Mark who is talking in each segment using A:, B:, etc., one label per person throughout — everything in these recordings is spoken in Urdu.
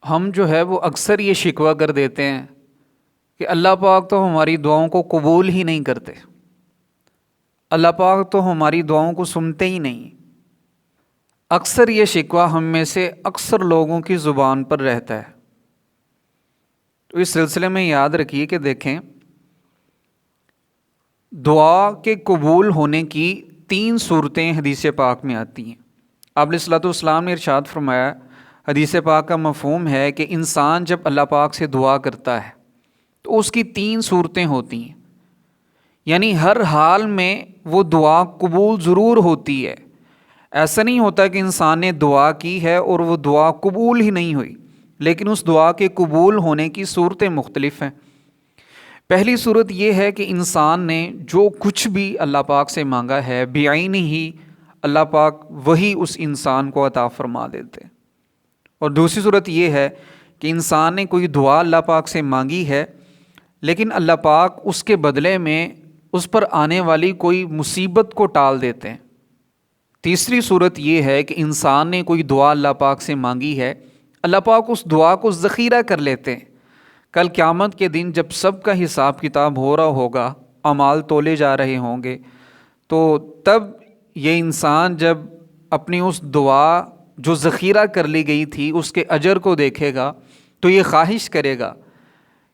A: ہم جو ہے وہ اکثر یہ شکوہ کر دیتے ہیں کہ اللہ پاک تو ہماری دعاؤں کو قبول ہی نہیں کرتے، اللہ پاک تو ہماری دعاؤں کو سنتے ہی نہیں۔ اکثر یہ شکوہ ہم میں سے اکثر لوگوں کی زبان پر رہتا ہے۔ تو اس سلسلے میں یاد رکھیے کہ دیکھیں، دعا کے قبول ہونے کی 3 صورتیں حدیث پاک میں آتی ہیں۔ آپ علیہ الصلوۃ والسلام نے ارشاد فرمایا، حدیث پاک کا مفہوم ہے کہ انسان جب اللہ پاک سے دعا کرتا ہے تو اس کی 3 صورتیں ہوتی ہیں، یعنی ہر حال میں وہ دعا قبول ضرور ہوتی ہے۔ ایسا نہیں ہوتا کہ انسان نے دعا کی ہے اور وہ دعا قبول ہی نہیں ہوئی، لیکن اس دعا کے قبول ہونے کی صورتیں مختلف ہیں۔ پہلی صورت یہ ہے کہ انسان نے جو کچھ بھی اللہ پاک سے مانگا ہے بعینہ ہی اللہ پاک وہی اس انسان کو عطا فرما دیتے۔ اور دوسری صورت یہ ہے کہ انسان نے کوئی دعا اللہ پاک سے مانگی ہے، لیکن اللہ پاک اس کے بدلے میں اس پر آنے والی کوئی مصیبت کو ٹال دیتے ہیں۔ تیسری صورت یہ ہے کہ انسان نے کوئی دعا اللہ پاک سے مانگی ہے، اللہ پاک اس دعا کو ذخیرہ کر لیتے ہیں۔ کل قیامت کے دن جب سب کا حساب کتاب ہو رہا ہوگا، اعمال تولے جا رہے ہوں گے، تو تب یہ انسان جب اپنی اس دعا جو ذخیرہ کر لی گئی تھی اس کے اجر کو دیکھے گا تو یہ خواہش کرے گا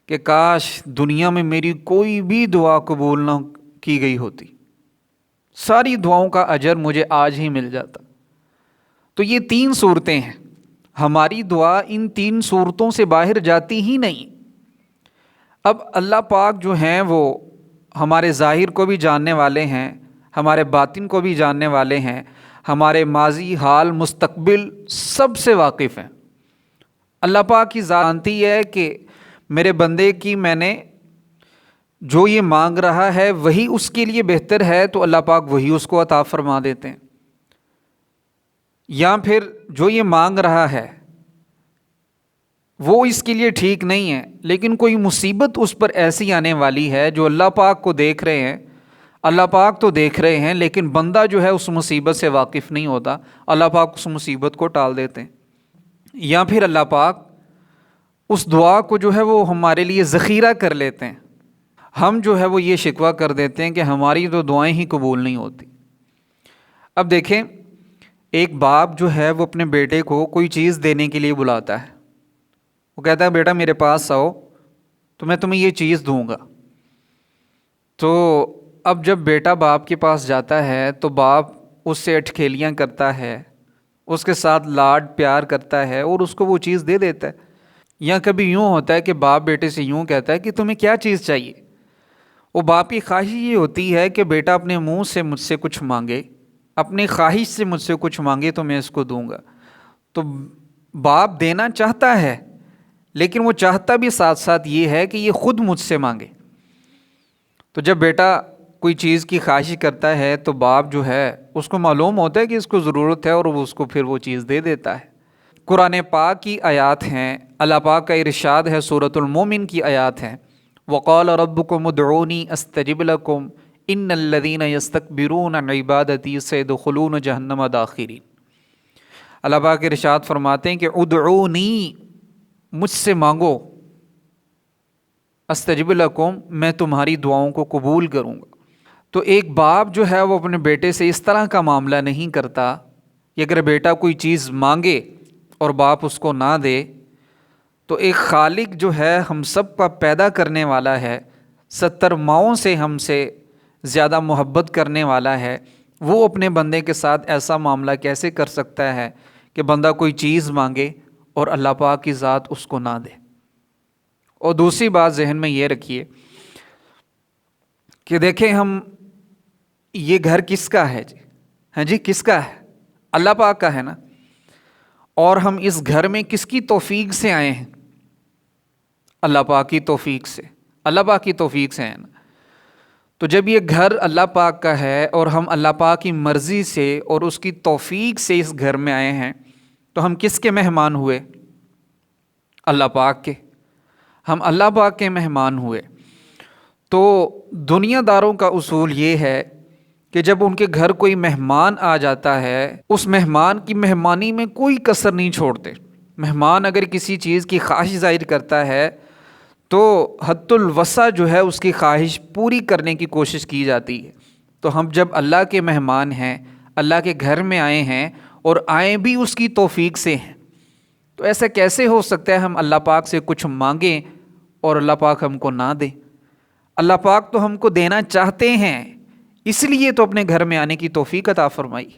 A: کہ کاش دنیا میں میری کوئی بھی دعا قبول نہ کی گئی ہوتی، ساری دعاؤں کا اجر مجھے آج ہی مل جاتا۔ تو یہ 3 صورتیں ہیں، ہماری دعا ان 3 صورتوں سے باہر جاتی ہی نہیں۔ اب اللہ پاک جو ہیں وہ ہمارے ظاہر کو بھی جاننے والے ہیں، ہمارے باطن کو بھی جاننے والے ہیں، ہمارے ماضی، حال، مستقبل سب سے واقف ہیں۔ اللہ پاک کی ذات جانتی ہے کہ میرے بندے کی میں نے جو یہ مانگ رہا ہے وہی اس کے لیے بہتر ہے، تو اللہ پاک وہی اس کو عطا فرما دیتے ہیں۔ یا پھر جو یہ مانگ رہا ہے وہ اس کے لیے ٹھیک نہیں ہے، لیکن کوئی مصیبت اس پر ایسی آنے والی ہے جو اللہ پاک کو دیکھ رہے ہیں، اللہ پاک تو دیکھ رہے ہیں لیکن بندہ جو ہے اس مصیبت سے واقف نہیں ہوتا، اللہ پاک اس مصیبت کو ٹال دیتے ہیں۔ یا پھر اللہ پاک اس دعا کو جو ہے وہ ہمارے لیے ذخیرہ کر لیتے ہیں۔ ہم جو ہے وہ یہ شکوہ کر دیتے ہیں کہ ہماری تو دعائیں ہی قبول نہیں ہوتی۔ اب دیکھیں، ایک باپ جو ہے وہ اپنے بیٹے کو کوئی چیز دینے کے لیے بلاتا ہے، وہ کہتا ہے بیٹا میرے پاس آؤ تو میں تمہیں یہ چیز دوں گا۔ تو اب جب بیٹا باپ کے پاس جاتا ہے تو باپ اس سے اٹکھیلیاں کرتا ہے، اس کے ساتھ لاڈ پیار کرتا ہے اور اس کو وہ چیز دے دیتا ہے۔ یا کبھی یوں ہوتا ہے کہ باپ بیٹے سے یوں کہتا ہے کہ تمہیں کیا چیز چاہیے، وہ باپ کی خواہش یہ ہوتی ہے کہ بیٹا اپنے منہ سے مجھ سے کچھ مانگے، اپنی خواہش سے مجھ سے کچھ مانگے تو میں اس کو دوں گا۔ تو باپ دینا چاہتا ہے لیکن وہ چاہتا بھی ساتھ ساتھ یہ ہے کہ یہ خود مجھ سے مانگے۔ تو جب بیٹا کوئی چیز کی خواہش کرتا ہے تو باپ جو ہے اس کو معلوم ہوتا ہے کہ اس کو ضرورت ہے اور وہ اس کو پھر وہ چیز دے دیتا ہے۔ قرآن پاک کی آیات ہیں، اللہ پاک کا ارشاد ہے، سورۃ المومن کی آیات ہیں، وَقَالَ رَبُّكُمُ ادْعُونِي أَسْتَجِبْ لَكُمْ إِنَّ الَّذِينَ يَسْتَكْبِرُونَ عَنْ عِبَادَتِي سَيَدْخُلُونَ جَهَنَّمَ دَاخِرِينَ۔ اللہ پاک ارشاد فرماتے ہیں کہ ادعونی، مجھ سے مانگو، استجب لکم، میں تمہاری دعاؤں کو قبول کروں گا۔ تو ایک باپ جو ہے وہ اپنے بیٹے سے اس طرح کا معاملہ نہیں کرتا کہ اگر بیٹا کوئی چیز مانگے اور باپ اس کو نہ دے، تو ایک خالق جو ہے ہم سب کا پیدا کرنے والا ہے، 70 ماؤں سے ہم سے زیادہ محبت کرنے والا ہے، وہ اپنے بندے کے ساتھ ایسا معاملہ کیسے کر سکتا ہے کہ بندہ کوئی چیز مانگے اور اللہ پاک کی ذات اس کو نہ دے۔ اور دوسری بات ذہن میں یہ رکھیے کہ دیکھیں، ہم یہ گھر کس کا ہے جی؟ ہاں جی، کس کا ہے؟ اللہ پاک کا ہے نا۔ اور ہم اس گھر میں کس کی توفیق سے آئے ہیں؟ اللہ پاک کی توفیق سے، اللہ پاک کی توفیق سے ہیں نا۔ تو جب یہ گھر اللہ پاک کا ہے اور ہم اللہ پاک کی مرضی سے اور اس کی توفیق سے اس گھر میں آئے ہیں، تو ہم کس کے مہمان ہوئے؟ اللہ پاک کے۔ ہم اللہ پاک کے مہمان ہوئے۔ تو دنیا داروں کا اصول یہ ہے کہ جب ان کے گھر کوئی مہمان آ جاتا ہے، اس مہمان کی مہمانی میں کوئی کسر نہیں چھوڑتے، مہمان اگر کسی چیز کی خواہش ظاہر کرتا ہے تو حد الوسع جو ہے اس کی خواہش پوری کرنے کی کوشش کی جاتی ہے۔ تو ہم جب اللہ کے مہمان ہیں، اللہ کے گھر میں آئے ہیں اور آئیں بھی اس کی توفیق سے ہیں، تو ایسا کیسے ہو سکتا ہے ہم اللہ پاک سے کچھ مانگیں اور اللہ پاک ہم کو نہ دے؟ اللہ پاک تو ہم کو دینا چاہتے ہیں، اس لیے تو اپنے گھر میں آنے کی توفیق عطا فرمائی۔